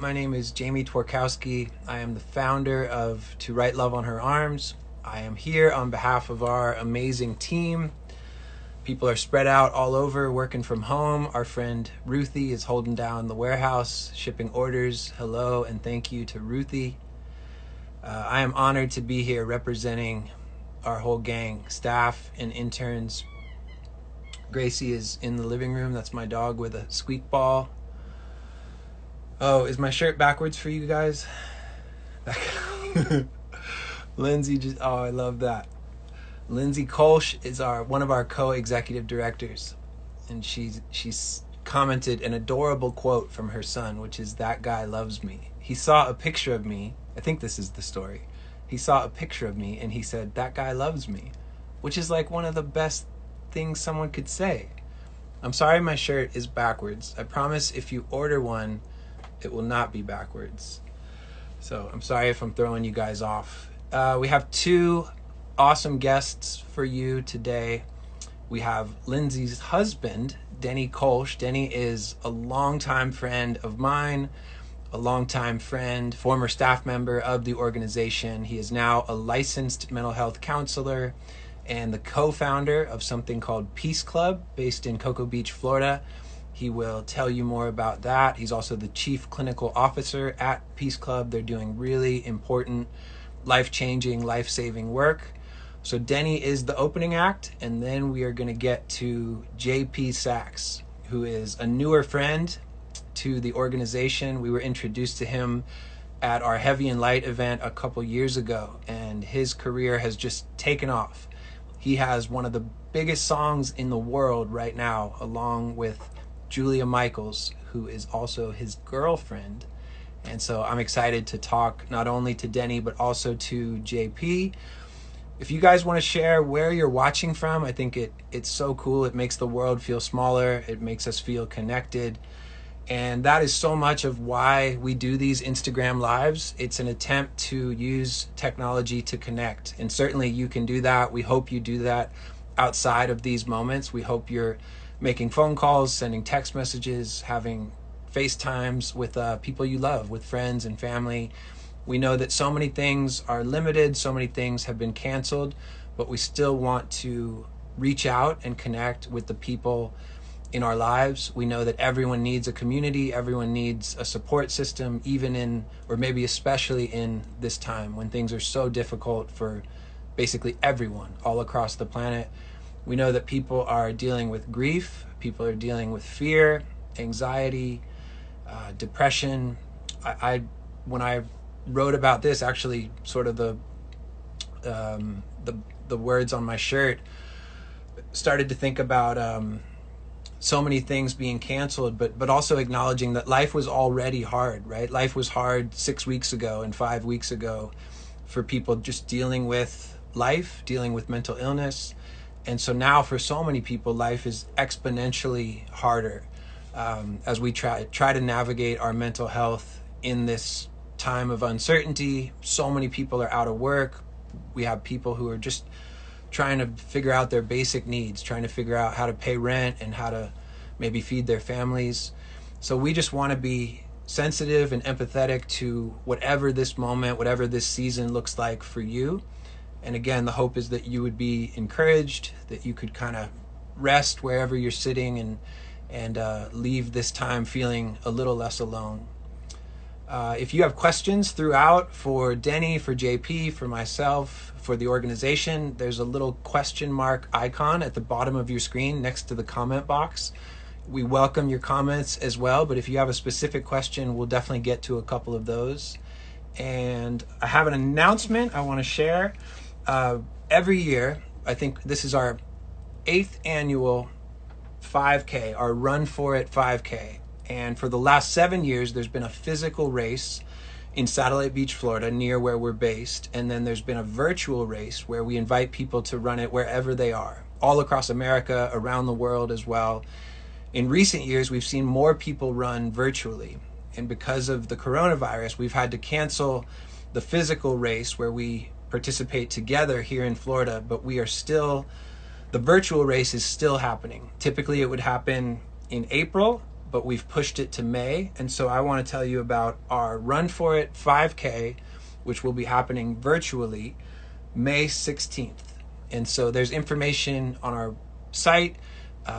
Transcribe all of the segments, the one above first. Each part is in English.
My name is Jamie Tworkowski. I am the founder of To Write Love on Her Arms. I am here on behalf of our amazing team. People are spread out all over, working from home. Our friend Ruthie is holding down the warehouse, shipping orders. Hello and thank you to Ruthie. I am honored to be here representing our whole gang, staff and interns. Gracie is in the living room. That's my dog with a squeak ball. Oh, is my shirt backwards for you guys? Lindsay just, oh, I love that. Lindsay Kolsch is one of our co-executive directors, and she's commented an adorable quote from her son, which is, "That guy loves me." He saw a picture of me. I think this is the story. He saw a picture of me and he said, "That guy loves me," which is like one of the best things someone could say. I'm sorry my shirt is backwards. I promise if you order one, it will not be backwards. So I'm sorry if I'm throwing you guys off. We have two awesome guests for you today. We have Lindsay's husband, Denny Kolsch. Denny is a longtime friend of mine, a longtime friend, former staff member of the organization. He is now a licensed mental health counselor and the co-founder of something called Peace Club based in Cocoa Beach, Florida. He will tell you more about that. He's also the chief clinical officer at Peace Club. They're doing really important, life-changing, life-saving work. So Denny is the opening act, and then we are going to get to JP Sachs, who is a newer friend to the organization. We were introduced to him at our Heavy and Light event a couple years ago, and his career has just taken off. He has one of the biggest songs in the world right now, along with Julia Michaels, who is also his girlfriend. And so I'm excited to talk not only to Denny, but also to JP. If you guys want to share where you're watching from, I think it's so cool. It makes the world feel smaller. It makes us feel connected. And that is so much of why we do these Instagram lives. It's an attempt to use technology to connect. And certainly you can do that. We hope you do that outside of these moments. We hope you're making phone calls, sending text messages, having FaceTimes with people you love, with friends and family. We know that so many things are limited, so many things have been canceled, but we still want to reach out and connect with the people in our lives. We know that everyone needs a community, everyone needs a support system, even in, or maybe especially in this time when things are so difficult for basically everyone all across the planet. We know that people are dealing with grief, people are dealing with fear, anxiety, depression. When I wrote about this, actually, sort of the words on my shirt, started to think about so many things being canceled, but also acknowledging that life was already hard, right? Life was hard 6 weeks ago and 5 weeks ago for people just dealing with life, dealing with mental illness. And so now for so many people, life is exponentially harder as we try to navigate our mental health in this time of uncertainty. So many people are out of work. We have people who are just trying to figure out their basic needs, trying to figure out how to pay rent and how to maybe feed their families. So we just want to be sensitive and empathetic to whatever this moment, whatever this season looks like for you. And again, the hope is that you would be encouraged, that you could kind of rest wherever you're sitting and leave this time feeling a little less alone. If you have questions throughout for Denny, for JP, for myself, for the organization, there's a little question mark icon at the bottom of your screen next to the comment box. We welcome your comments as well, but if you have a specific question, we'll definitely get to a couple of those. And I have an announcement I want to share. Every year, I think this is our 8th annual 5K, our Run For It 5K. And for the last 7 years, there's been a physical race in Satellite Beach, Florida, near where we're based. And then there's been a virtual race where we invite people to run it wherever they are, all across America, around the world as well. In recent years, we've seen more people run virtually. And because of the coronavirus, we've had to cancel the physical race where we participate together here in Florida, but the virtual race is still happening. Typically it would happen in April, but we've pushed it to May. And so I want to tell you about our Run For It 5K, which will be happening virtually May 16th. And so there's information on our site.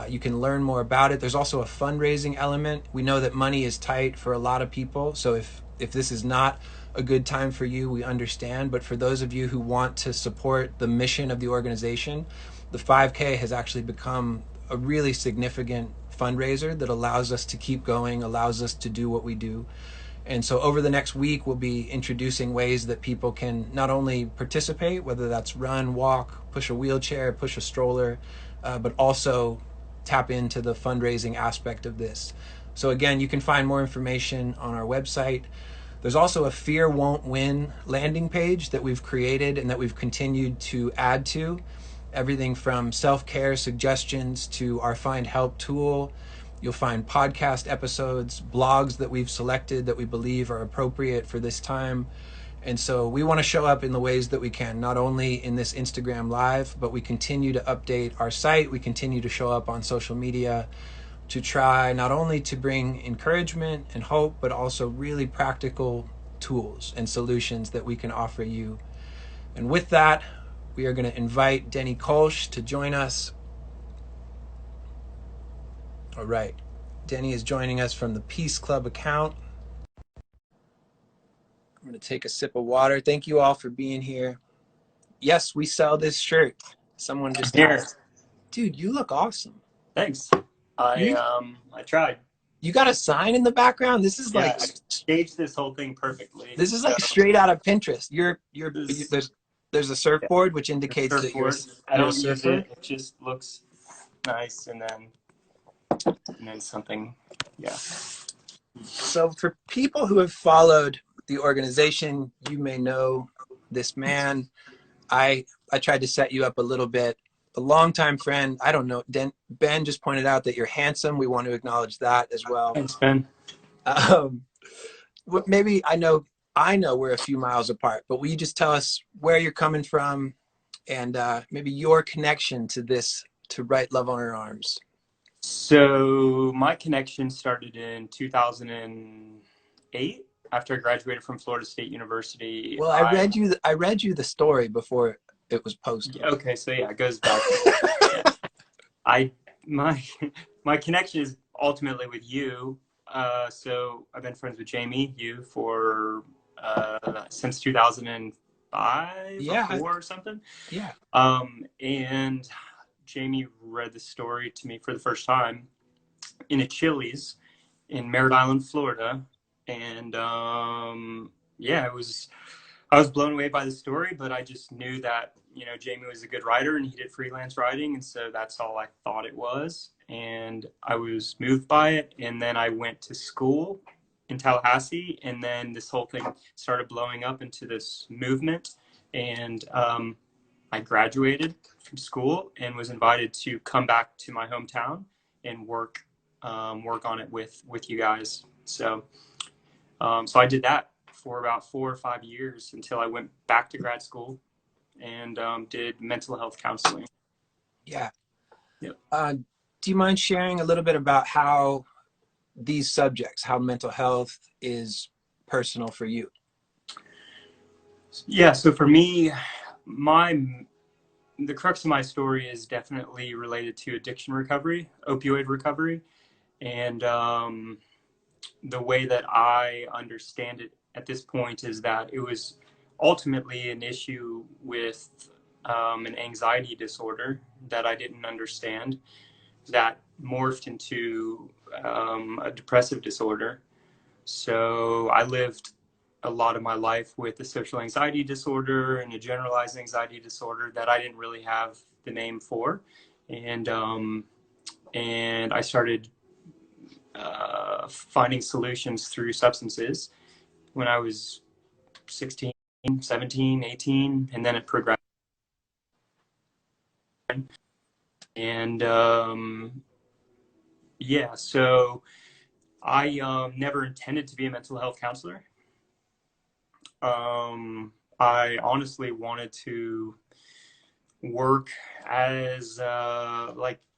You can learn more about it. There's also a fundraising element. We know that money is tight for a lot of people. So if this is not a good time for you, we understand. But for those of you who want to support the mission of the organization, the 5K has actually become a really significant fundraiser that allows us to keep going, allows us to do what we do. And so over the next week, we'll be introducing ways that people can not only participate, whether that's run, walk, push a wheelchair, push a stroller, but also tap into the fundraising aspect of this. So again, you can find more information on our website. There's also a Fear Won't Win landing page that we've created and that we've continued to add to. Everything from self-care suggestions to our Find Help tool. You'll find podcast episodes, blogs that we've selected that we believe are appropriate for this time. And so we want to show up in the ways that we can, not only in this Instagram Live, but we continue to update our site. We continue to show up on social media to try not only to bring encouragement and hope, but also really practical tools and solutions that we can offer you. And with that, we are going to invite Denny Kolsch to join us. All right. Denny is joining us from the Peace Club account. I'm going to take a sip of water. Thank you all for being here. Yes, we sell this shirt. Someone just asked. Dude, you look awesome. Thanks. I tried. You got a sign in the background? This is like I staged this whole thing perfectly. This is like straight out of Pinterest. There's a surfboard which indicates that you're I don't use it. It just looks nice, and then something. Yeah. So for people who have followed the organization, you may know this man. I tried to set you up a little bit. A longtime friend. I don't know. Ben just pointed out that you're handsome. We want to acknowledge that as well. Thanks, Ben. Maybe I know we're a few miles apart, but will you just tell us where you're coming from and maybe your connection to this, to Right Love on Her Arms? So my connection started in 2008 after I graduated from Florida State University. Well, I read you the story before it was posted. Okay, so yeah, it goes back. My connection is ultimately with you. So I've been friends with Jamie, for since 2005, yeah, or 4 or something. Yeah. And Jamie read the story to me for the first time in a Chili's in Merritt Island, Florida, and I was blown away by the story, but I just knew that, Jamie was a good writer and he did freelance writing. And so that's all I thought it was. And I was moved by it. And then I went to school in Tallahassee. And then this whole thing started blowing up into this movement. And I graduated from school and was invited to come back to my hometown and work on it with you guys. So I did that for about 4 or 5 years until I went back to grad school and did mental health counseling. Yeah. Yep. Do you mind sharing a little bit about how these subjects, how mental health is personal for you? Yeah. So for me, the crux of my story is definitely related to addiction recovery, opioid recovery. And the way that I understand it at this point is that it was ultimately an issue with an anxiety disorder that I didn't understand, that morphed into a depressive disorder. So I lived a lot of my life with a social anxiety disorder and a generalized anxiety disorder that I didn't really have the name for. And I started finding solutions through substances when I was 16, 17, 18, and then it progressed. And so I never intended to be a mental health counselor. I honestly wanted to work as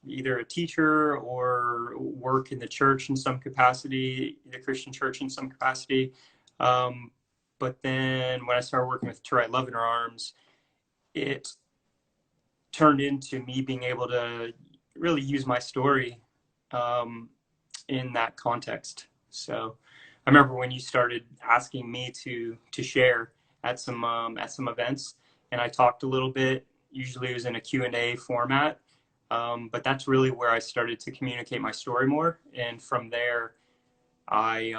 either a teacher or work in the church in some capacity, the Christian church in some capacity. But then when I started working with To Write Love in Her Arms, it turned into me being able to really use my story in that context. So I remember when you started asking me to share at some events, and I talked a little bit. Usually it was in a Q&A format, but that's really where I started to communicate my story more. And from there, I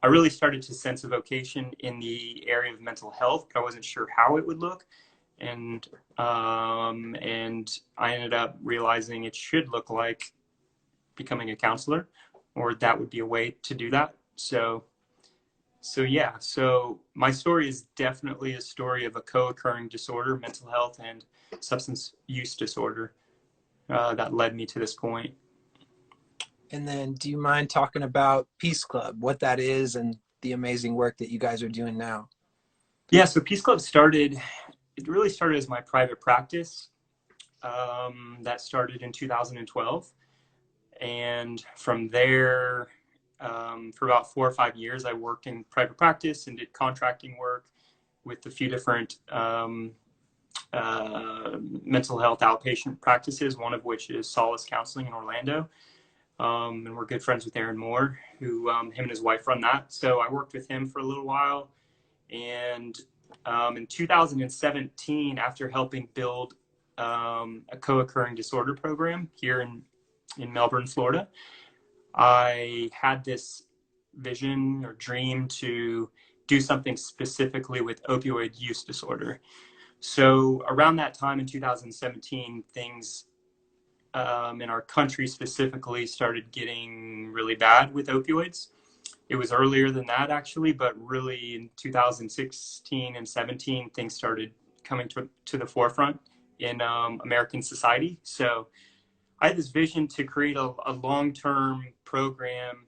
really started to sense a vocation in the area of mental health, but I wasn't sure how it would look. And I ended up realizing it should look like becoming a counselor, or that would be a way to do that. So yeah, so my story is definitely a story of a co-occurring disorder, mental health and substance use disorder, that led me to this point. And then do you mind talking about Peace Club, what that is, and the amazing work that you guys are doing now? Yeah, so Peace Club it really started as my private practice. That started in 2012. And from there, for about 4 or 5 years, I worked in private practice and did contracting work with a few different mental health outpatient practices, one of which is Solace Counseling in Orlando. And we're good friends with Aaron Moore, who him and his wife run that. So I worked with him for a little while. And in 2017, after helping build a co-occurring disorder program here in Melbourne, Florida, I had this vision or dream to do something specifically with opioid use disorder. So around that time in 2017, things in our country specifically started getting really bad with opioids. It was earlier than that, actually, but really in 2016 and 17, things started coming to the forefront in American society. So I had this vision to create a long-term program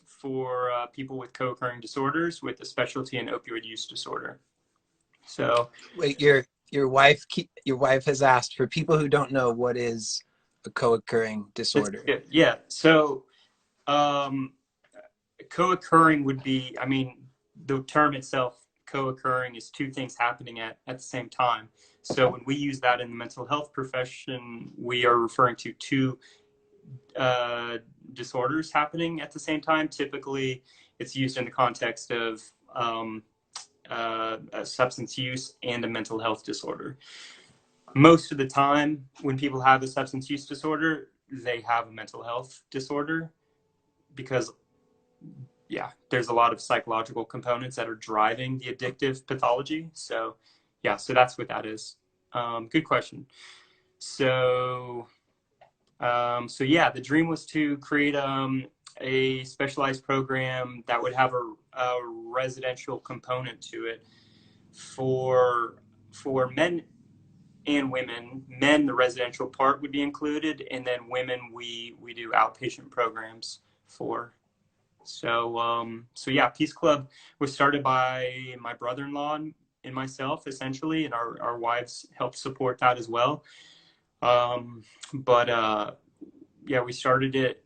for people with co-occurring disorders with a specialty in opioid use disorder. So, Wait, your wife has asked, for people who don't know, what is a co-occurring disorder? yeah. So, um, co-occurring would be, I mean, the term itself, co-occurring, is two things happening at the same time. So when we use that in the mental health profession, we are referring to two disorders happening at the same time. Typically, it's used in the context of a substance use and a mental health disorder. Most of the time, when people have a substance use disorder, they have a mental health disorder because, yeah, there's a lot of psychological components that are driving the addictive pathology. So, yeah, so that's what that is. Good question. So, so yeah, the dream was to create a specialized program that would have a residential component to it for men and women. Men, the residential part would be included, and then women, we do outpatient programs for. So yeah, Peace Club was started by my brother-in-law and myself, essentially, and our wives helped support that as well. But yeah, we started it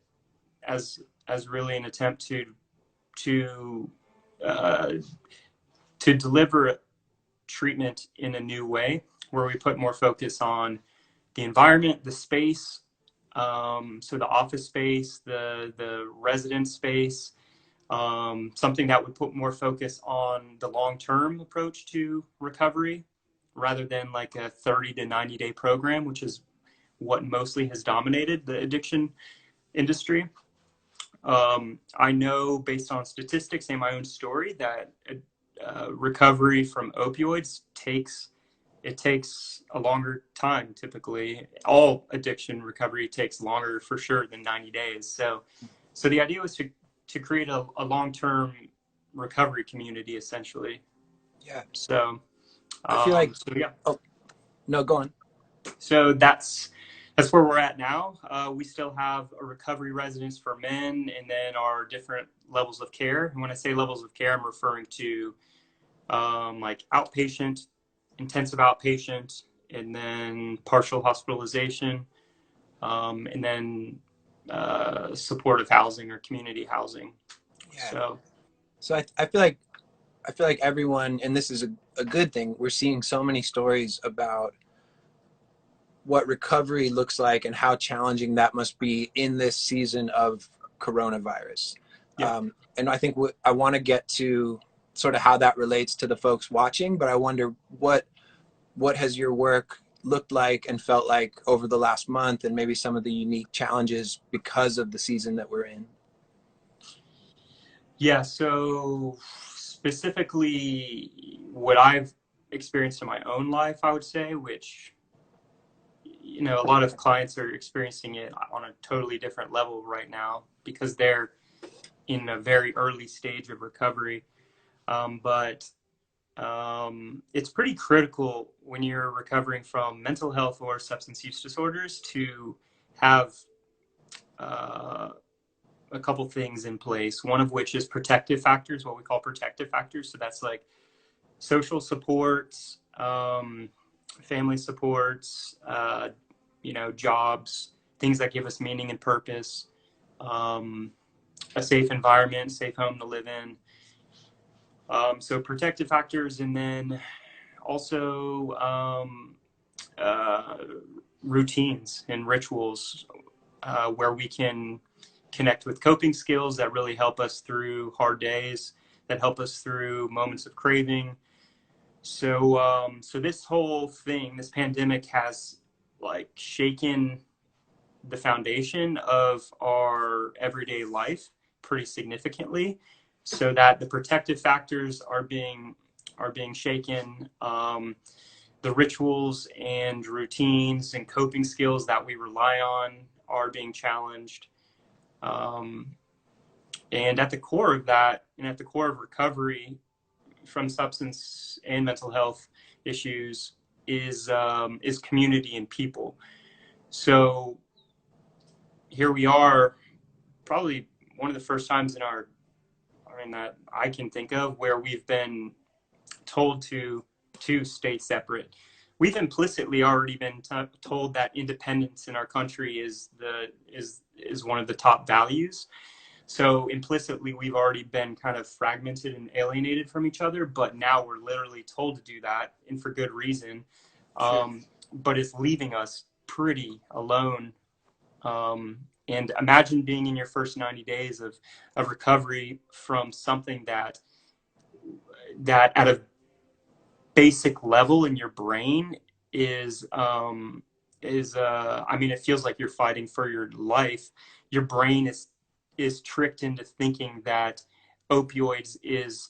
as really an attempt to uh, to deliver treatment in a new way, where we put more focus on the environment, the space, so the office space, the resident space, something that would put more focus on the long-term approach to recovery rather than like a 30 to 90-day program, which is what mostly has dominated the addiction industry. I know based on statistics and my own story that recovery from opioids takes a longer time. Typically, all addiction recovery takes longer for sure than 90 days. So the idea was to create a long-term recovery community, essentially. Yeah, So, I feel like. so yeah. Oh, no, go on. So that's where we're at now. We still have a recovery residence for men, and then our different levels of care. And when I say levels of care, I'm referring to like outpatient, intensive outpatient, and then partial hospitalization. and then supportive housing or community housing. Yeah. So So I feel like everyone, and this is a good thing. We're seeing so many stories about what recovery looks like and how challenging that must be in this season of coronavirus. yeah. And I think I want to get to sort of how that relates to the folks watching, but I wonder what has your work looked like and felt like over the last month, and maybe some of the unique challenges because of the season that we're in. Yeah, so specifically what I've experienced in my own life, I would say, which, a lot of clients are experiencing it on a totally different level right now because they're in a very early stage of recovery. But it's pretty critical when you're recovering from mental health or substance use disorders to have uh, a couple things in place. One of which is protective factors, what we call protective factors. So that's like social supports, family supports, jobs, things that give us meaning and purpose, um, a safe environment, safe home to live in. So protective factors, and then also uh, routines and rituals where we can connect with coping skills that really help us through hard days, that help us through moments of craving. So this whole thing, this pandemic has like shaken the foundation of our everyday life pretty significantly, so that the protective factors are being shaken. The rituals and routines and coping skills that we rely on are being challenged. Um, and at the core of that, and at the core of recovery from substance and mental health issues, is community and people. So here we are, probably one of the first times that I can think of, where we've been told to stay separate. We've implicitly already been told that independence in our country is one of the top values. So implicitly, we've already been kind of fragmented and alienated from each other. But now we're literally told to do that, and for good reason. Sure. But it's leaving us pretty alone. And imagine being in your first 90 days of recovery from something that at a basic level in your brain I mean, it feels like you're fighting for your life. Your brain is tricked into thinking that opioids is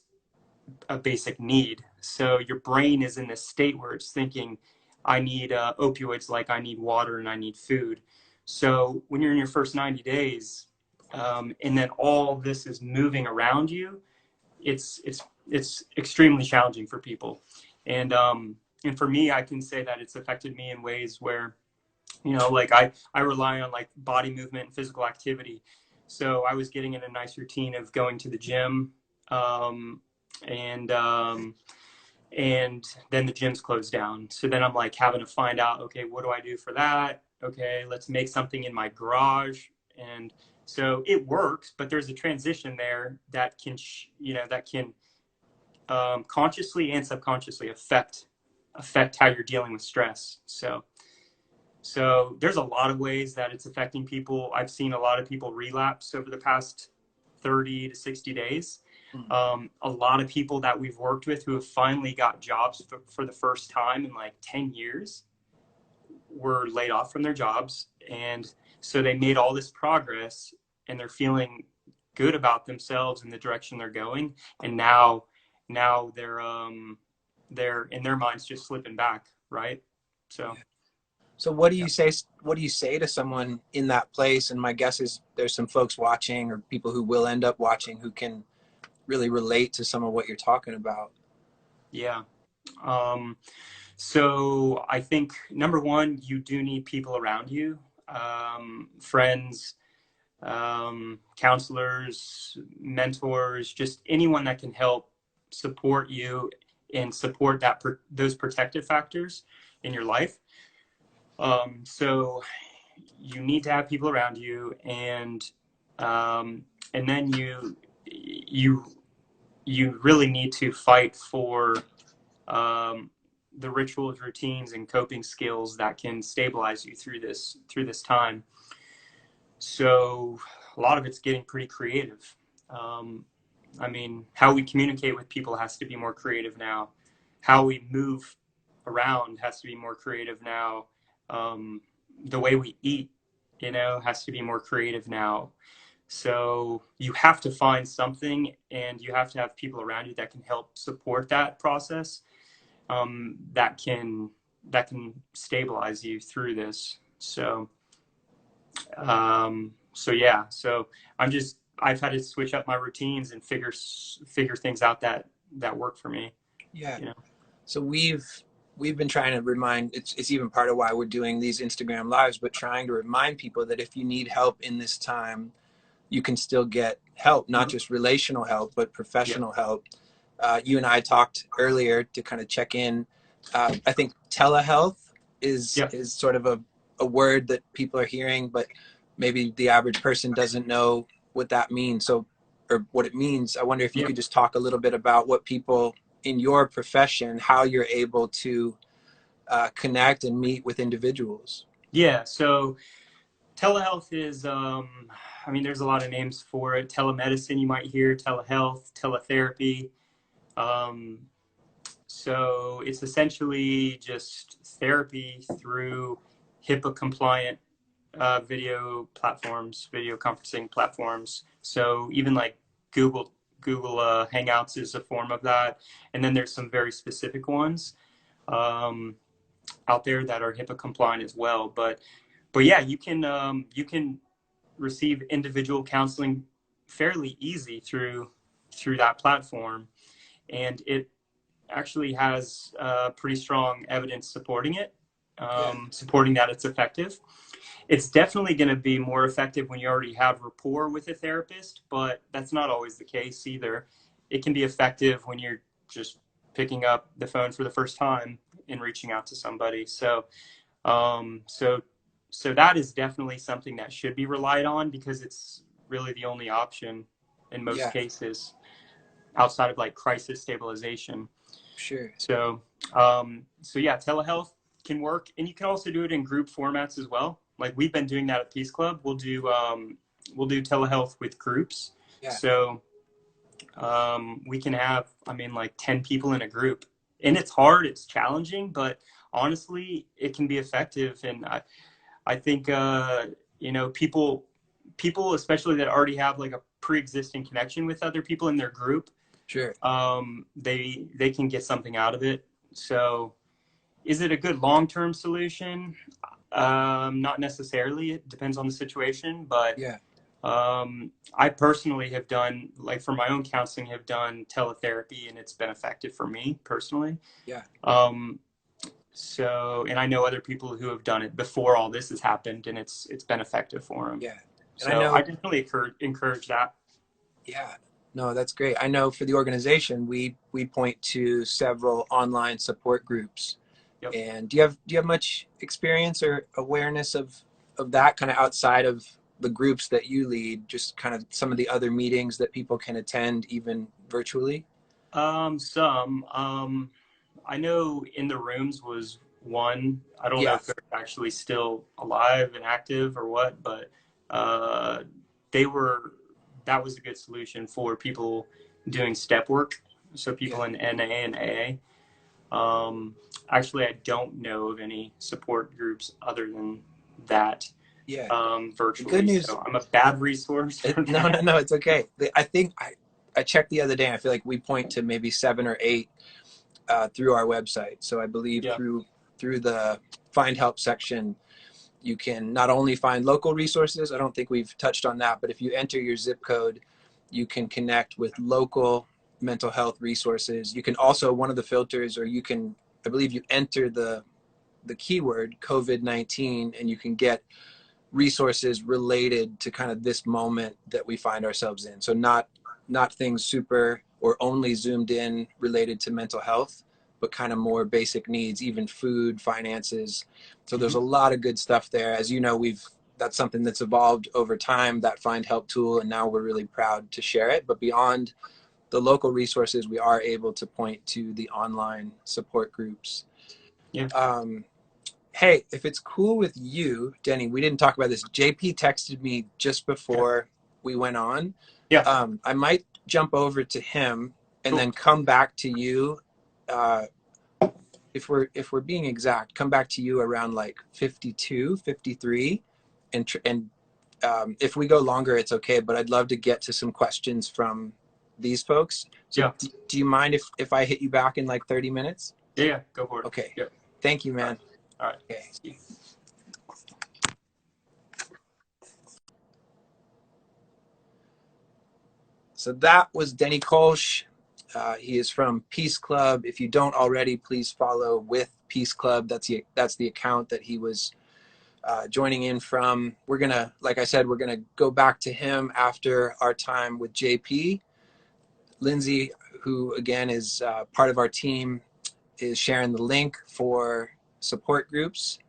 a basic need. So your brain is in this state where it's thinking, I need opioids like I need water and I need food. So when you're in your first 90 days, and then all this is moving around you, it's extremely challenging for people. And for me, I can say that it's affected me in ways where, like I rely on like body movement and physical activity. So I was getting in a nice routine of going to the gym, um, and and then the gym's closed down. So then I'm like having to find out, okay, what do I do for that? Okay, let's make something in my garage. And so it works, but there's a transition there that can consciously and subconsciously affect how you're dealing with stress. So there's a lot of ways that it's affecting people. I've seen a lot of people relapse over the past 30 to 60 days. A lot of people that we've worked with who have finally got jobs for the first time in like 10 years were laid off from their jobs. And so they made all this progress and they're feeling good about themselves and the direction they're going. And now they're in their minds just slipping back. Right. So, So yeah. what do you say to someone in that place? And my guess is there's some folks watching or people who will end up watching who can really relate to some of what you're talking about. Yeah. Um, so I think number one, you do need people around you, friends, counselors, mentors, just anyone that can help support you and support those protective factors in your life. So you need to have people around you, and then you you really need to fight for um, the rituals, routines, and coping skills that can stabilize you through this time. So a lot of it's getting pretty creative. Um, I mean, how we communicate with people has to be more creative now. How we move around has to be more creative now. Um, the way we eat, has to be more creative now. So you have to find something, and you have to have people around you that can help support that process. That can stabilize you through this. So yeah. So I've had to switch up my routines and figure things out that work for me. Yeah. You know. So we've been trying to remind, it's even part of why we're doing these Instagram lives, but trying to remind people that if you need help in this time, you can still get help, not Mm-hmm. just relational help, but Yep. professional help. You and I talked earlier to kind of check in. I think telehealth Yep. is sort of a word that people are hearing, but maybe the average person doesn't know what that means. So, or what it means. I wonder if you Yep. could just talk a little bit about what people in your profession, how you're able to connect and meet with individuals. Yeah. So telehealth is, I mean, there's a lot of names for it. Telemedicine, you might hear, telehealth, teletherapy. Um, so it's essentially just therapy through HIPAA compliant video conferencing platforms. So even like Google Hangouts is a form of that, and then there's some very specific ones um, out there that are HIPAA compliant as well. But yeah, you can receive individual counseling fairly easy through that platform, and it actually has pretty strong evidence supporting it, Yeah, supporting that it's effective. It's definitely going to be more effective when you already have rapport with a therapist, but that's not always the case either. It can be effective when you're just picking up the phone for the first time and reaching out to somebody. Um, so, so that is definitely something that should be relied on because it's really the only option in most yeah, cases outside of like crisis stabilization. sure. So yeah, telehealth can work, and you can also do it in group formats as well. Like we've been doing that at Peace Club. We'll do telehealth with groups. Yeah, So we can have, I mean, like 10 people in a group, and it's hard, it's challenging, but honestly, it can be effective. And I think people, especially that already have like a pre-existing connection with other people in their group, sure. they can get something out of it. So, is it a good long-term solution? Not necessarily. It depends on the situation, but Yeah, I personally have done, like for my own counseling, have done teletherapy, and it's been effective for me personally. yeah, Um, and I know other people who have done it before all this has happened, and it's been effective for them. yeah. And I So I know, definitely encourage that. yeah, no, that's great. I know for the organization, we point to several online support groups. Yep. And do you have much experience or awareness of that kind of outside of the groups that you lead, just kind of some of the other meetings that people can attend even virtually? Some. I know In the Rooms was one. I don't know Yeah, if they're actually still alive and active or what, but uh, they were. That was a good solution for people doing step work. So yeah, people in NA and AA. Actually, I don't know of any support groups other than that yeah. The good virtually. news, So I'm a bad resource for no, no, that. no, it's okay. I think I checked the other day. And I feel like we point to maybe 7 or 8 through our website. So I believe Yeah. through the find help section, you can not only find local resources. I don't think we've touched on that, but if you enter your zip code, you can connect with local mental health resources. You can also, one of the filters, or you can, I believe you enter the keyword COVID-19, and you can get resources related to kind of this moment that we find ourselves in. So not things super or only zoomed in related to mental health, but kind of more basic needs, even food, finances. So there's Mhm. a lot of good stuff there. As you know, that's something that's evolved over time, that Find Help tool, and now we're really proud to share it. But beyond the local resources, we are able to point to the online support groups. Yeah. Hey, if it's cool with you, Denny, we didn't talk about this. JP texted me just Okay. before we went on. Yeah. I might jump over to him and Cool. then come back to you. Uh, if we're being exact, come back to you around like 52, 53, and if we go longer, it's okay. But I'd love to get to some questions from these folks. So Yeah. do you mind if I hit you back in like 30 minutes? Yeah. Yeah. Go for it. Okay. Yeah. Thank you, All right. man. All right. Okay. See you. So that was Denny Kolsch. He is from Peace Club. If you don't already, please follow with Peace Club. That's the account that he was joining in from. We're gonna, like I said, we're gonna go back to him after our time with JP. Lindsay, who again is part of our team, is sharing the link for support groups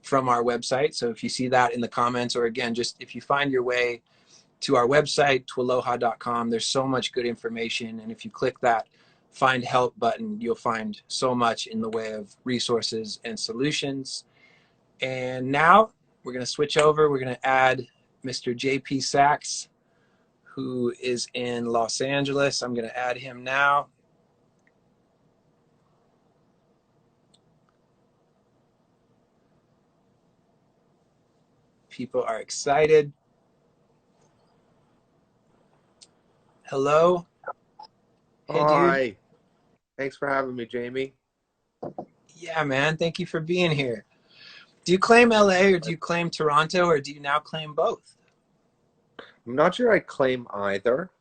from our website. So if you see that in the comments, or again, just if you find your way to our website, twaloha.com, there's so much good information. And if you click that find help button, you'll find so much in the way of resources and solutions. And now we're going to switch over. We're going to add Mr. JP Sachs, who is in Los Angeles. I'm going to add him now. People are excited. Hello. Hey, dude. Hi. Thanks for having me, Jamie. Yeah, man. Thank you for being here. Do you claim LA or do you claim Toronto or do you now claim both? I'm not sure I claim either,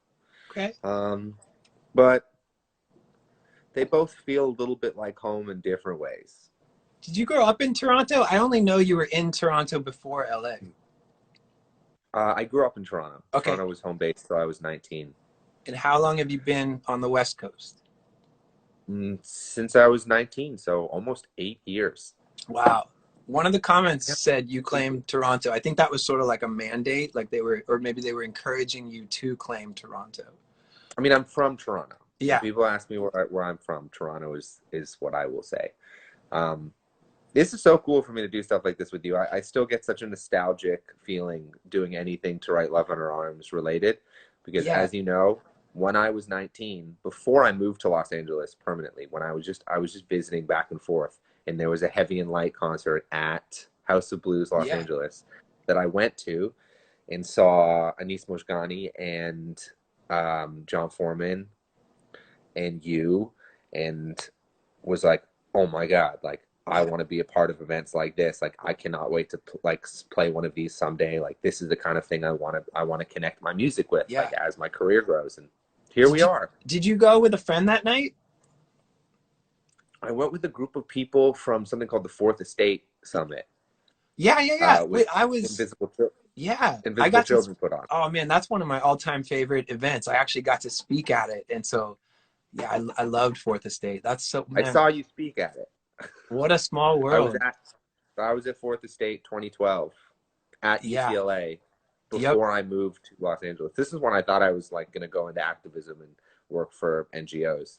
Okay. but they both feel a little bit like home in different ways. Did you grow up in Toronto? I only know you were in Toronto before LA. I grew up in Toronto. Okay. Toronto was home base till I was 19. And how long have you been on the West Coast? Since I was 19, so almost 8 years. Wow. One of the comments Yep. said you claimed Toronto. I think that was sort of like a mandate, like they were, or maybe they were encouraging you to claim Toronto. I mean, I'm from Toronto. Yeah. When people ask me where I'm from, Toronto is what I will say. This is so cool for me to do stuff like this with you. I still get such a nostalgic feeling doing anything to Right Love Under Arms related, because Yeah. as you know, when I was 19, before I moved to Los Angeles permanently, when I was just visiting back and forth, and there was a Heavy and Light concert at House of Blues Los Yeah. Angeles that I went to and saw Anis Mojgani and John Foreman and you, and was like, oh my God, like I want to be a part of events like this. Like I cannot wait to play one of these someday. Like this is the kind of thing I want to connect my music with, Yeah. like as my career grows. And here we are. Did you go with a friend that night? I went with a group of people from something called the Fourth Estate Summit. Yeah. Which Wait, I was. Invisible Yeah, I Invisible got to. Children put on. Oh man, that's one of my all-time favorite events. I actually got to speak at it, and so yeah, I loved Fourth Estate. That's so, I man, saw you speak at it. what a small world. I was at Fourth Estate 2012 at Yeah. UCLA Yep. before I moved to Los Angeles. This is when I thought I was like going to go into activism and work for NGOs.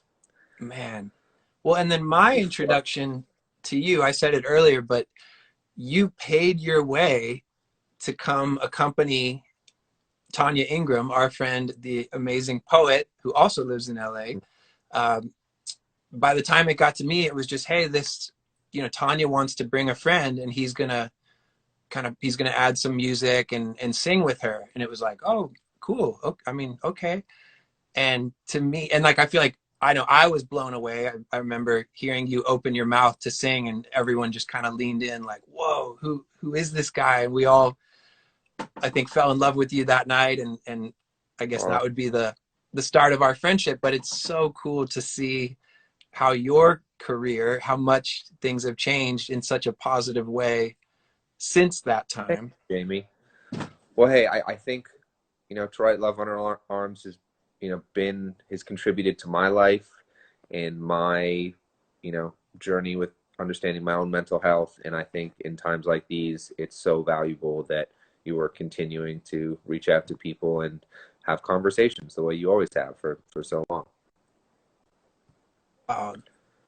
Man. Well, and then my introduction to you, I said it earlier, but you paid your way to come accompany Tanya Ingram, our friend, the amazing poet who also lives in LA. By the time it got to me, it was just, hey, Tanya wants to bring a friend and he's gonna add some music and sing with her. And it was like, oh, cool. Okay. I mean, okay. And to me, and like, I feel like, I know I was blown away. I remember hearing you open your mouth to sing and everyone just kind of leaned in like, whoa, who is this guy? And we all, I think, fell in love with you that night. And I guess that would be the start of our friendship. But it's so cool to see how your career, how much things have changed in such a positive way since that time. Jamie. Well, hey, I think, To Right Love Under Arms has contributed to my life and my journey with understanding my own mental health. And I think in times like these, it's so valuable that you are continuing to reach out to people and have conversations the way you always have for so long. Oh,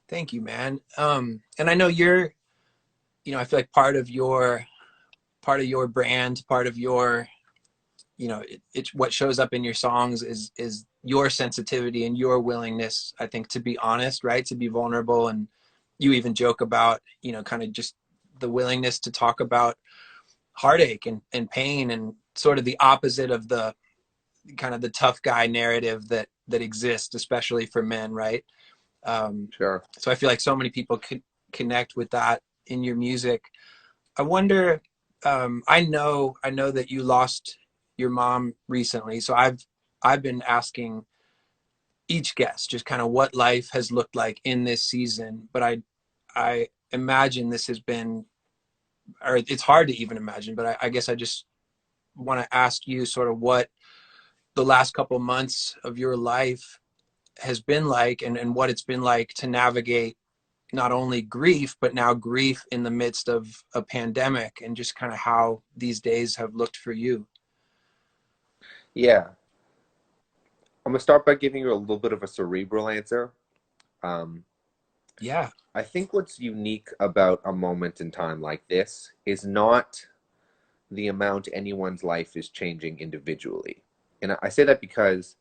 thank you, man. And I know I feel like part of your brand, part of your, it's what shows up in your songs is your sensitivity and your willingness, I think, to be honest, right? To be vulnerable. And you even joke about, kind of just the willingness to talk about heartache and pain, and sort of the opposite of the kind of the tough guy narrative that exists, especially for men, right? Sure. So I feel like so many people could connect with that in your music. I wonder, I know that you lost your mom recently, so I've been asking each guest just kind of what life has looked like in this season, but I imagine this has been, or it's hard to even imagine, but I guess I just want to ask you sort of what the last couple months of your life has been like, and what it's been like to navigate not only grief, but now grief in the midst of a pandemic, and just kind of how these days have looked for you. Yeah. I'm going to start by giving you a little bit of a cerebral answer. Um, Yeah. I think what's unique about a moment in time like this is not the amount anyone's life is changing individually. And I say that because,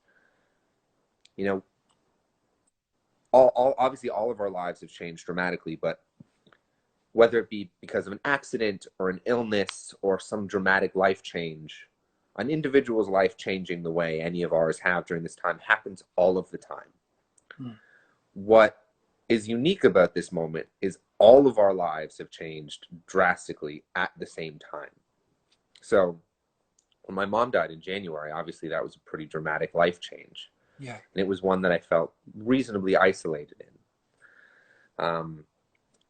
you know, obviously all of our lives have changed dramatically, but whether it be because of an accident or an illness or some dramatic life change, an individual's life changing the way any of ours have during this time happens all of the time. Hmm. What is unique about this moment is all of our lives have changed drastically at the same time. So when my mom died in January, obviously that was a pretty dramatic life change. Yeah. And it was one that I felt reasonably isolated in.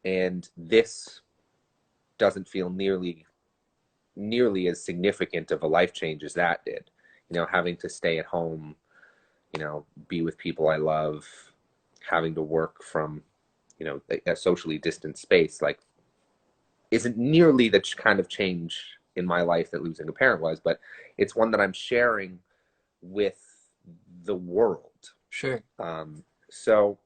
And this doesn't feel nearly as significant of a life change as that did. Having to stay at home, be with people I love, having to work from, a socially distant space, like, isn't nearly the kind of change in my life that losing a parent was, but it's one that I'm sharing with the world. Sure. So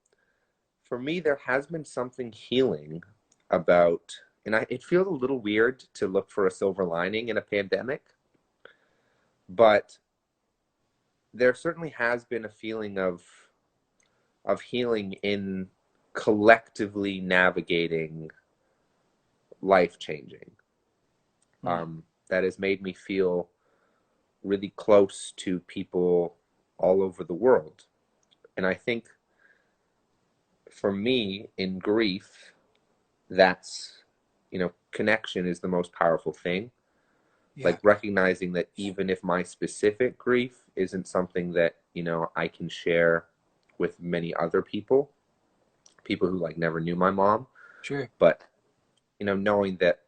for me, there has been something healing about, and it feels a little weird to look for a silver lining in a pandemic, but there certainly has been a feeling of healing in collectively navigating life changing. That has made me feel really close to people all over the world. And I think for me in grief, that's, connection is the most powerful thing. Yeah. Like recognizing that even if my specific grief isn't something that, I can share with many other people who like never knew my mom. Sure. But, knowing that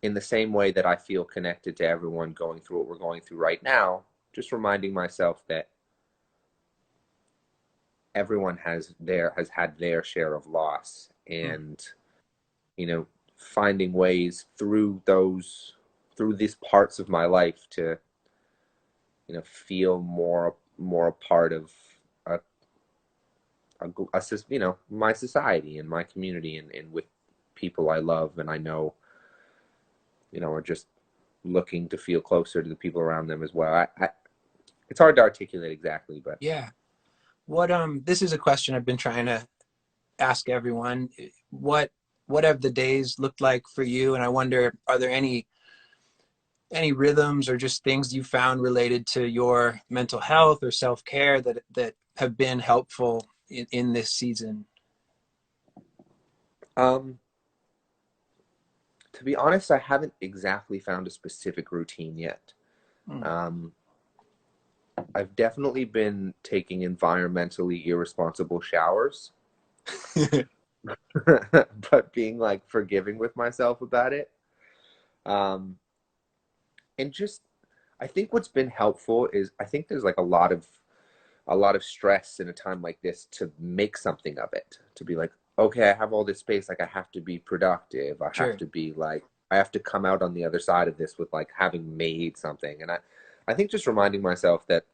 in the same way that I feel connected to everyone going through what we're going through right now, just reminding myself that everyone has had their share of loss, and finding ways through these parts of my life to feel more a part of my society and my community, and with people I love and I know are just looking to feel closer to the people around them as well. It's hard to articulate exactly, but Yeah. This is a question I've been trying to ask everyone. What have the days looked like for you? And I wonder, are there any rhythms or just things you found related to your mental health or self-care that have been helpful in this season? To be honest, I haven't exactly found a specific routine yet. I've definitely been taking environmentally irresponsible showers, but being like forgiving with myself about it. And just, I think what's been helpful is I think there's like a lot of a lot of stress in a time like this to make something of it, to be like, okay, I have all this space, like I have to be productive. I have Sure. to be like, I have to come out on the other side of this with like having made something. And I think just reminding myself that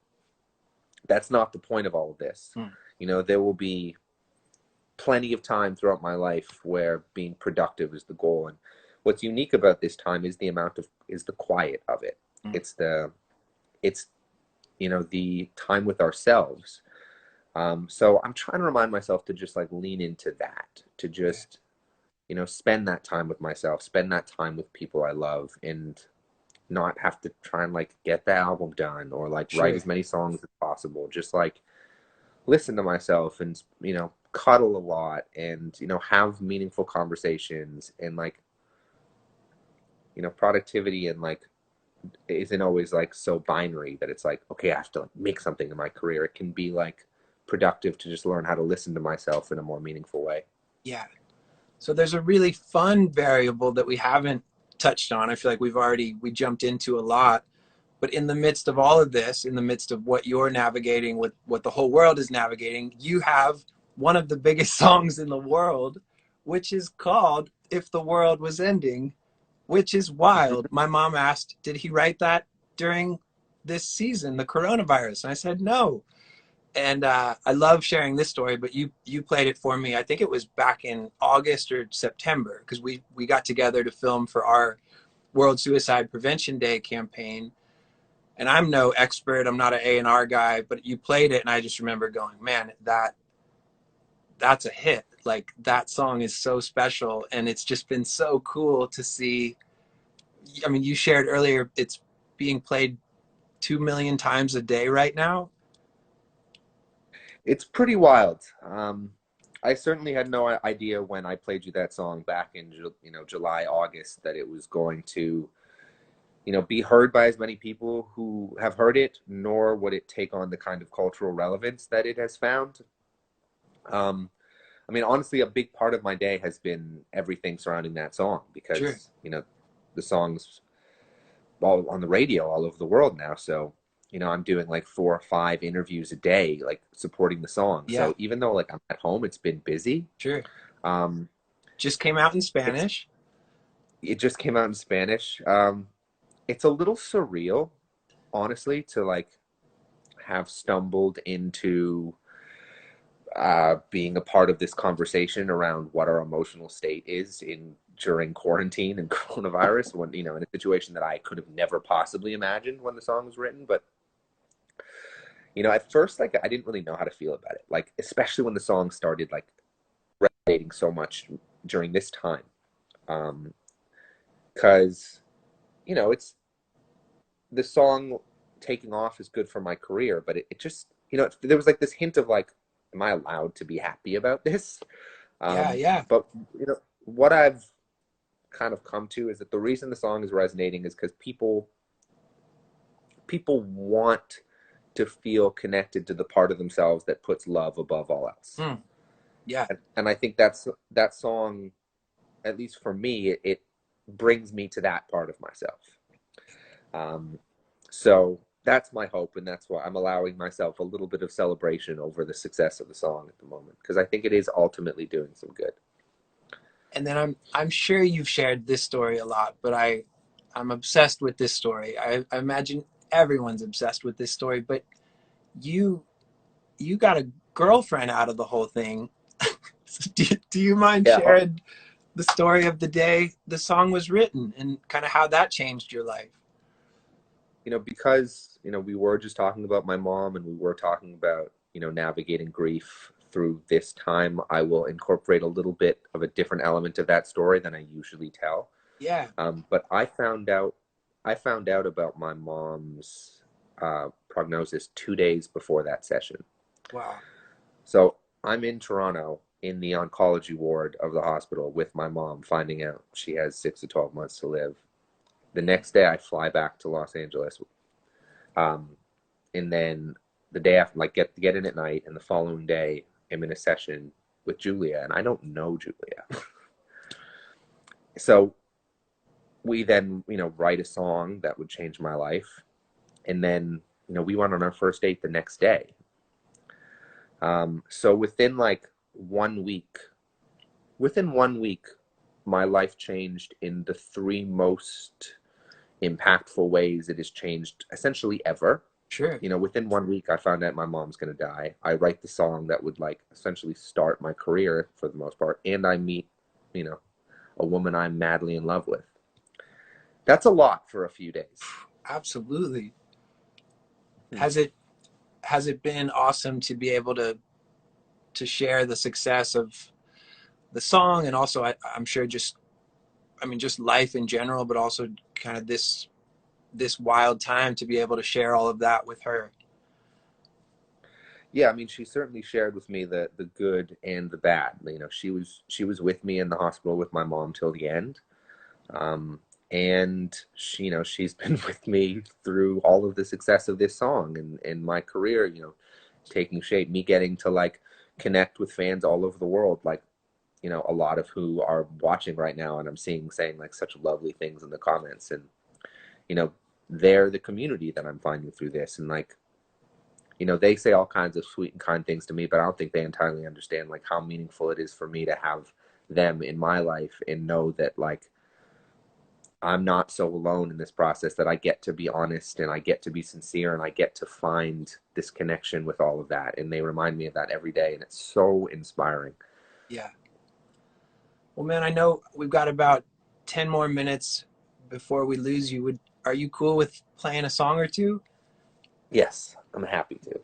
that's not the point of all of this. Hmm. You know, there will be plenty of time throughout my life where being productive is the goal. And what's unique about this time is the quiet of it. Hmm. It's you know, the time with ourselves. So I'm trying to remind myself to just like lean into that, to just, you know, spend that time with myself, spend that time with people I love, and not have to try and like get the album done or like write Sure. as many songs as possible. Just like listen to myself and, you know, cuddle a lot and, you know, have meaningful conversations and like, you know, productivity and like isn't always like so binary that it's like, okay, I have to like make something in my career. It can be like productive to just learn how to listen to myself in a more meaningful way. Yeah. So there's a really fun variable that we haven't touched on. I feel like we jumped into a lot, but in the midst of all of this, in the midst of what you're navigating, what the whole world is navigating, you have one of the biggest songs in the world, which is called If the World Was Ending, which is wild. My mom asked, did he write that during this season, the coronavirus? And I said, no. And I love sharing this story, but you played it for me. I think it was back in August or September, because we got together to film for our World Suicide Prevention Day campaign. And I'm no expert. I'm not an A&R guy, but you played it, and I just remember going, man, that's a hit. Like, that song is so special, and it's just been so cool to see. I mean, you shared earlier it's being played 2 million times a day right now. It's pretty wild. I certainly had no idea when I played you that song back in, you know, July, August, that it was going to, you know, be heard by as many people who have heard it, nor would it take on the kind of cultural relevance that it has found. Um, I mean, honestly, a big part of my day has been everything surrounding that song Sure. because, you know, the song's all on the radio all over the world now. So, you know, I'm doing like 4 or 5 interviews a day, like supporting the song. Yeah, So even though like I'm at home, it's been busy. sure. Um, Just came out in it's Spanish. it just came out in Spanish. It's a little surreal, honestly, to like have stumbled into being a part of this conversation around what our emotional state is in during quarantine and coronavirus, when, you know, in a situation that I could have never possibly imagined when the song was written. But, you know, at first, like, I didn't really know how to feel about it, like especially when the song started like resonating so much during this time, because you know, it's the song taking off is good for my career, but it just, you know, there was like this hint of like, am I allowed to be happy about this? Yeah, yeah. But you know, what I've kind of come to is that the reason the song is resonating is because people want to feel connected to the part of themselves that puts love above all else. Hmm. Yeah. And I think that song, at least for me, it brings me to that part of myself. Um, so that's my hope, and that's why I'm allowing myself a little bit of celebration over the success of the song at the moment, because I think it is ultimately doing some good. And then I'm sure you've shared this story a lot, but I'm obsessed with this story. I imagine everyone's obsessed with this story, but you you got a girlfriend out of the whole thing. So do you mind Yeah, sharing the story of the day the song was written and kind of how that changed your life? you know, because, you know, we were just talking about my mom and we were talking about, you know, navigating grief through this time, I will incorporate a little bit of a different element of that story than I usually tell. Yeah. But I found out about my mom's prognosis 2 days before that session. Wow. So I'm in Toronto in the oncology ward of the hospital with my mom, finding out she has 6 to 12 months to live. The next day, I fly back to Los Angeles, um, and then the day after, like get in at night, and the following day, I'm in a session with Julia, and I don't know Julia. So we then, you know, write a song that would change my life, and then, you know, we went on our first date the next day. So within 1 week, my life changed in the three most impactful ways it has changed essentially ever. Sure. You know, within 1 week, I found out my mom's going to die. I write the song that would like essentially start my career for the most part, and I meet, you know, a woman I'm madly in love with. That's a lot for a few days. Absolutely. Has it been awesome to be able to share the success of the song, and also I'm sure just, I mean, just life in general, but also kind of this wild time to be able to share all of that with her? Yeah, I mean, she certainly shared with me the good and the bad. You know, she was with me in the hospital with my mom till the end. Um, and she, you know, she's been with me through all of the success of this song and my career, you know, taking shape, me getting to like connect with fans all over the world, like, you know, a lot of who are watching right now, and I'm seeing saying like such lovely things in the comments. And, you know, they're the community that I'm finding through this. And like, you know, they say all kinds of sweet and kind things to me, but I don't think they entirely understand like how meaningful it is for me to have them in my life and know that like I'm not so alone in this process, that I get to be honest and I get to be sincere and I get to find this connection with all of that. And they remind me of that every day. And it's so inspiring. Yeah. Well, man, I know we've got about 10 more minutes before we lose you. Are you cool with playing a song or two? Yes, I'm happy to.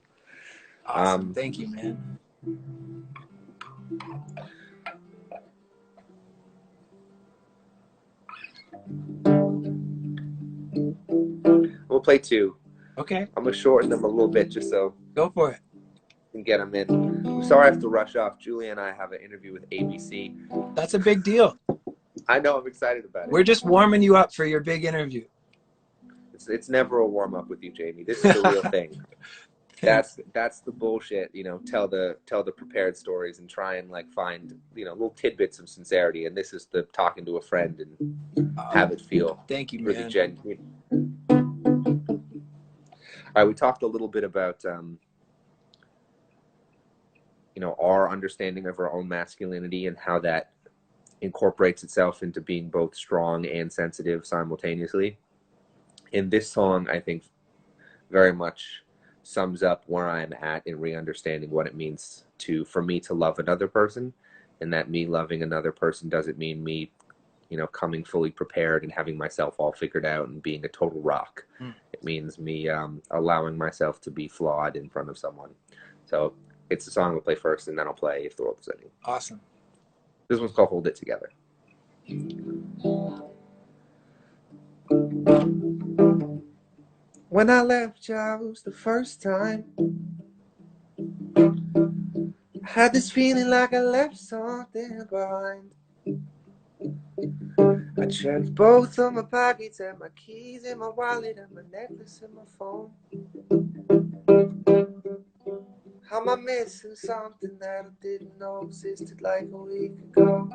Awesome. Thank you, man. We'll play two. Okay, I'm going to shorten them a little bit just so go for it. we can get them in. I'm sorry I have to rush off. Julia and I have an interview with ABC. That's a big deal. I know, I'm excited about We're it. just warming you up for your big interview. It's never a warm up with you, Jamie. This is the real thing. That's the bullshit, you know. Tell the prepared stories and try and like find, you know, little tidbits of sincerity. And this is the talking to a friend and have it feel Thank you, really man. genuine. All right, we talked a little bit about you know, our understanding of our own masculinity and how that incorporates itself into being both strong and sensitive simultaneously. In this song, I think very much sums up where I'm at in re-understanding what it means for me to love another person, and that me loving another person doesn't mean me, you know, coming fully prepared and having myself all figured out and being a total rock. It means me allowing myself to be flawed in front of someone. So it's the song we'll play first, and then I'll play If the World Was Ending. Awesome. This one's called Hold It Together. When I left your house the first time, I had this feeling like I left something behind. I checked both of my pockets and my keys and my wallet and my necklace and my phone. How am I missing something that I didn't know existed like a week ago?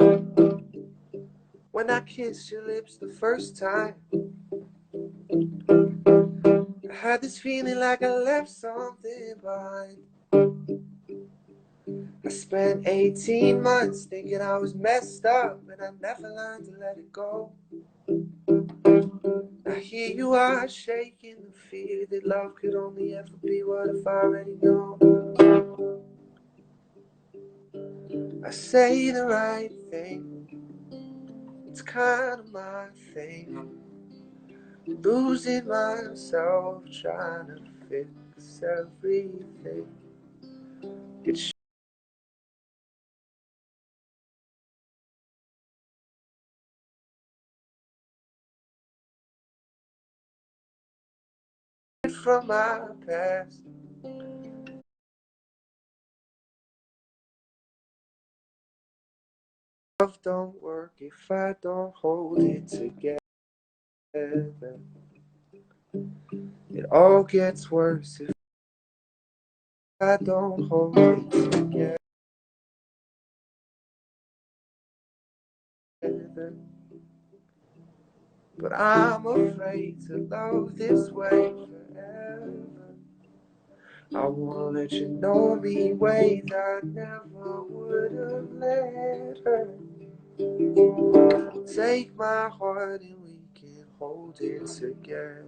When I kissed your lips the first time, I had this feeling like I left something behind. I spent 18 months thinking I was messed up, and I never learned to let it go. Now here you are, shaking the fear that love could only ever be what I've already known. I say the right thing, it's kind of my thing. Losing myself, trying to fix everything. It's from my past. Love don't work if I don't hold it together. It all gets worse if I don't hold it together. But I'm afraid to love this way forever. I wanna let you know me ways I never would have let her. Take my heart and we can hold it together.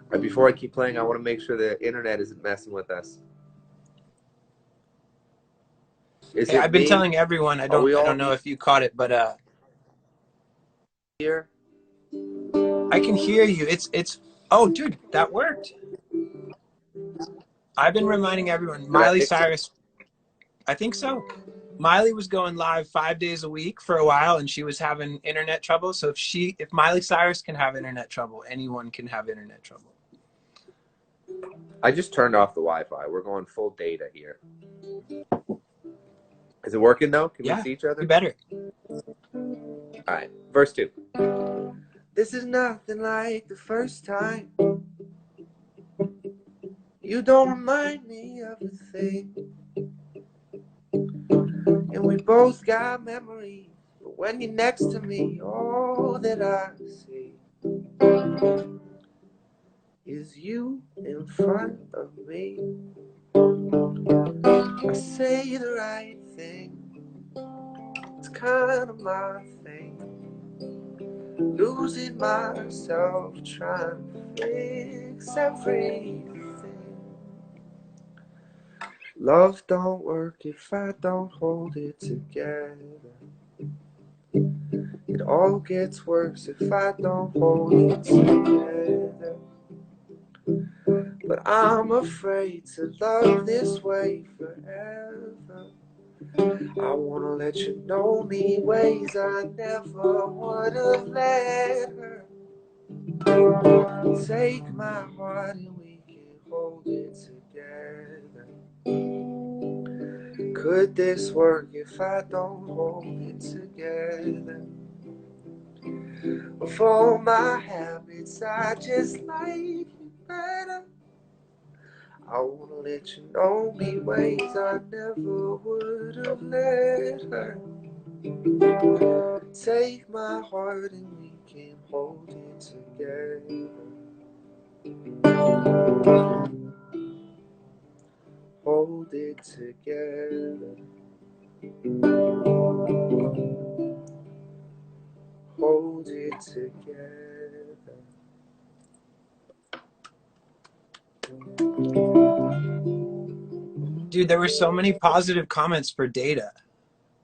Right, before I keep playing, I want to make sure the internet isn't messing with us. Is Hey, it I've been me? telling everyone. I Are we don't all know if you caught it, but here? I can hear you. It's. Oh, dude, that worked. I've been reminding everyone. Did I Miley fix it? Cyrus. I think so. Miley was going live 5 days a week for a while, and she was having internet trouble. So if Miley Cyrus can have internet trouble, anyone can have internet trouble. I just turned off the Wi-Fi. We're going full data here. Is it working though? Can we see each other? You better. All right, verse 2. This is nothing like the first time. You don't remind me of a thing. And we both got memories. But when you're next to me, all that I see is you in front of me. I say the right thing. It's kind of my thing. Losing myself trying to fix everything. Love don't work if I don't hold it together. It all gets worse if I don't hold it together. But I'm afraid to love this way forever. I wanna let you know me ways I never would have let her. Take my heart and we can hold it together. Could this work if I don't hold it together? Of all my habits, I just like you better. I wanna let you know me ways I never would have let her. Take my heart and we can hold it together. Hold it together. Hold it together. Dude, there were so many positive comments for Data.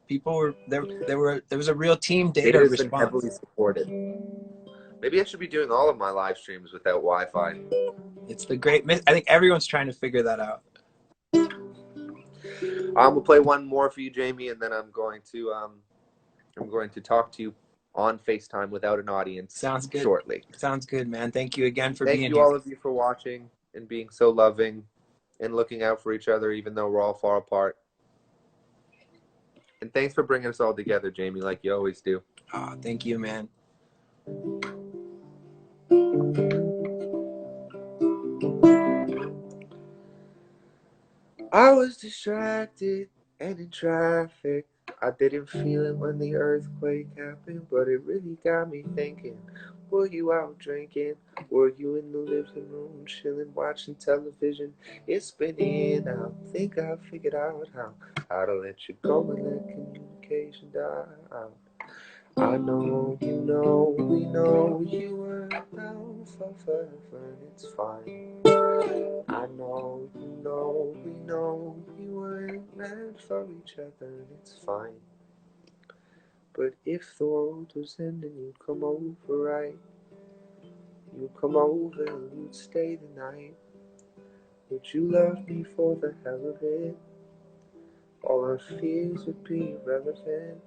People were there. There was a real team Data Data's been response. heavily supported. Maybe I should be doing all of my live streams without Wi-Fi. It's the great. I think everyone's trying to figure that out. I'm gonna play one more for you, Jamie, and then I'm going to talk to you on FaceTime without an audience. Sounds good. Shortly. Sounds good, man. Thank you again for being here. Thank you all of you for watching and being so loving and looking out for each other, even though we're all far apart. And thanks for bringing us all together, Jamie, like you always do. Oh, thank you, man. I was distracted and in traffic. I didn't feel it when the earthquake happened, but it really got me thinking. Were you out drinking? Were you in the living room chilling, watching television? It's been in. I think I figured out how to let you go and let communication die out. I know, you know, we know you were down for forever, and it's fine. I know, you know, we know you weren't meant for each other, and it's fine. But if the world was ending, you'd come over, right? You'd come over and you'd stay the night. Would you love me for the hell of it? All our fears would be irrelevant.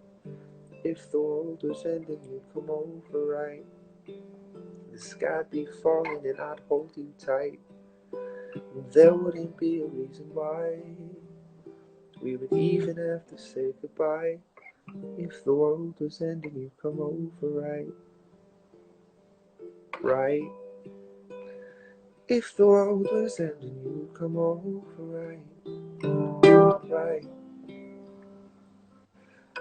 If the world was ending, you'd come over, right? The sky'd be falling and I'd hold you tight. There wouldn't be a reason why we would even have to say goodbye. If the world was ending, you'd come over, right? Right? If the world was ending, you'd come over, right? Right?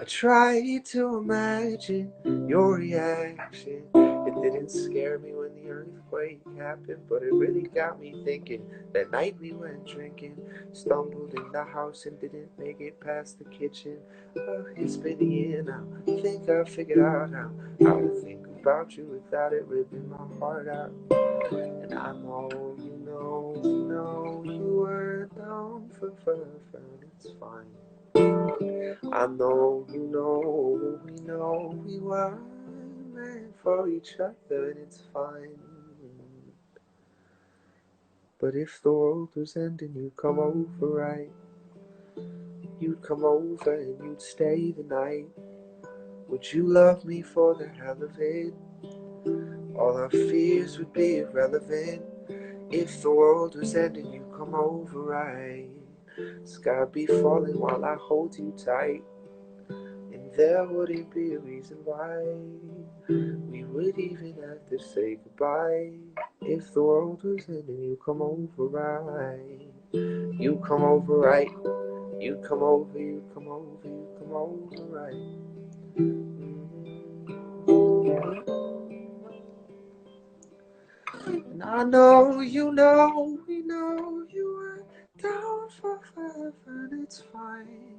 I tried to imagine your reaction. It Didn't scare me when the earthquake happened, but it really got me thinking. That night we went drinking, stumbled in the house and didn't make it past the kitchen. Oh, it's been a year now, I think I figured out how to think about you without it ripping my heart out. And I know you weren't down for fun, it's fine. I know we weren't meant for each other, and it's fine. But if the world was ending, you'd come over, right? You'd come over and you'd stay the night. Would you love me for the hell of it? All our fears would be irrelevant. If the world was ending, you'd come over, right? Sky be falling while I hold you tight. And there wouldn't be a reason why we would even have to say goodbye. If the world was ending, you come over, right? You come over, right? You come over, you come over, you come over, right? And I know we know you were down for forever, and it's fine.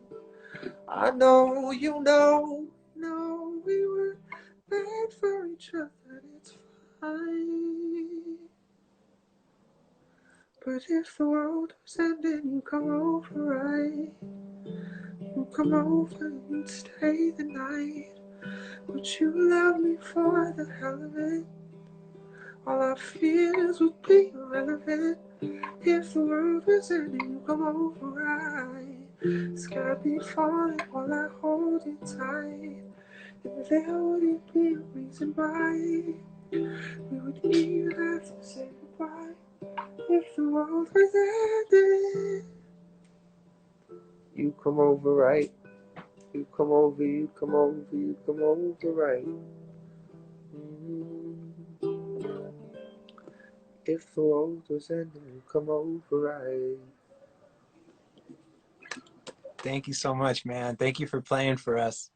I know we were made for each other, and it's fine. But if the world was ending, you come over, right? You come over and you'd stay the night. Would you love me for the hell of it? All our fears would be irrelevant. If the world was ending, you come over, right? Sky be falling while I hold you tight. And there wouldn't be a reason why we would even have to say goodbye. If the world was ending, you come over, right? You come over, you come over, you come over, right? If the world was ending, you come over, right? Thank you so much, man. Thank you for playing for us.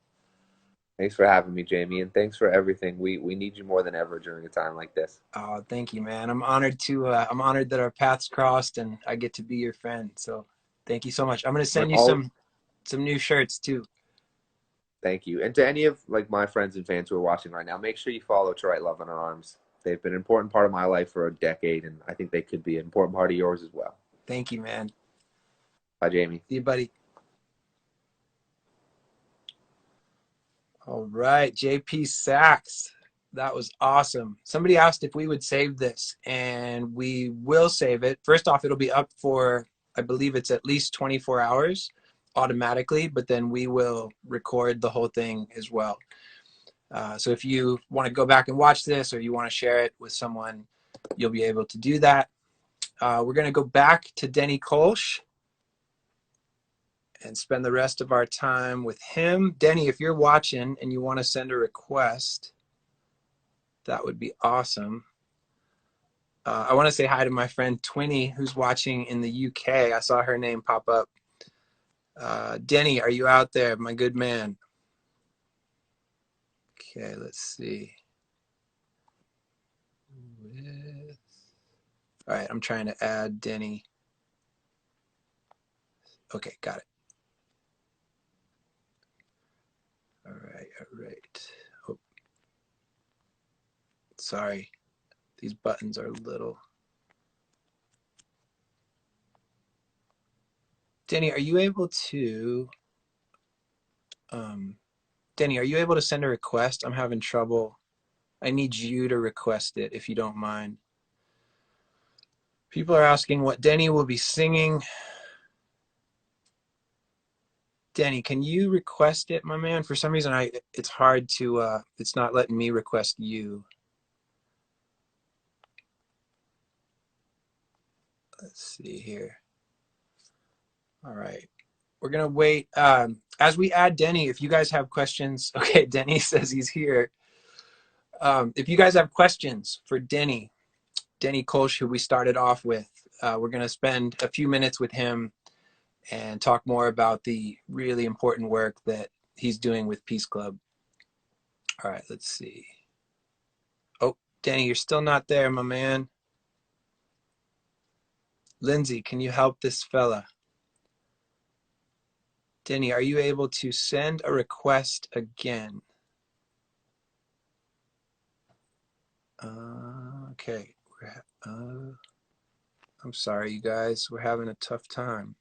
Thanks for having me, Jamie, and thanks for everything. We need you more than ever during a time like this. Oh, thank you, man. I'm honored to. I'm honored that our paths crossed, and I get to be your friend. So, thank you so much. I'm gonna But send you all some new shirts too. Thank you, and to any of like my friends and fans who are watching right now, make sure you follow To Write Love in Our Arms. They've been an important part of my life for a decade, and I think they could be an important part of yours as well. Thank you, man. Bye, Jamie. See you, buddy. All right, JP Sachs. That was awesome. Somebody asked if we would save this, and we will save it. First off, it'll be up for, I believe it's at least 24 hours automatically, but then we will record the whole thing as well. So if you want to go back and watch this, or you want to share it with someone, you'll be able to do that. We're going to go back to Denny Kolsch and spend the rest of our time with him. Denny, if you're watching and you want to send a request, that would be awesome. I want to say hi to my friend Twinny, who's watching in the UK. I saw her name pop up. Denny, are you out there, my good man? Okay, let's see. All right, I'm trying to add Denny. Okay, got it. All right, all right. Oh, sorry. These buttons are little. Denny, are you able to Denny, are you able to send a request? I'm having trouble. I need you to request it if you don't mind. People are asking what Denny will be singing. Denny, can you request it, my man? For some reason, it's hard to, it's not letting me request you. Let's see here. All right. We're going to wait. As we add Denny, if you guys have questions, okay, Denny says he's here. If you guys have questions for Denny Kolsch, who we started off with, we're going to spend a few minutes with him and talk more about the really important work that he's doing with Peace Club. All right, let's see. Oh, Denny, you're still not there, my man. Lindsay, can you help this fella? Denny, are you able to send a request again? Okay. I'm sorry, you guys. We're having a tough time.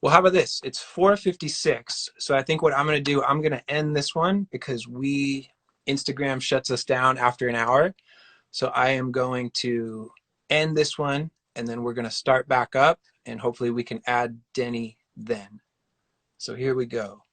Well, how about this? It's 4:56. So I think what I'm going to do, I'm going to end this one because Instagram shuts us down after an hour. So I am going to end this one and then we're going to start back up and hopefully we can add Denny then. So here we go.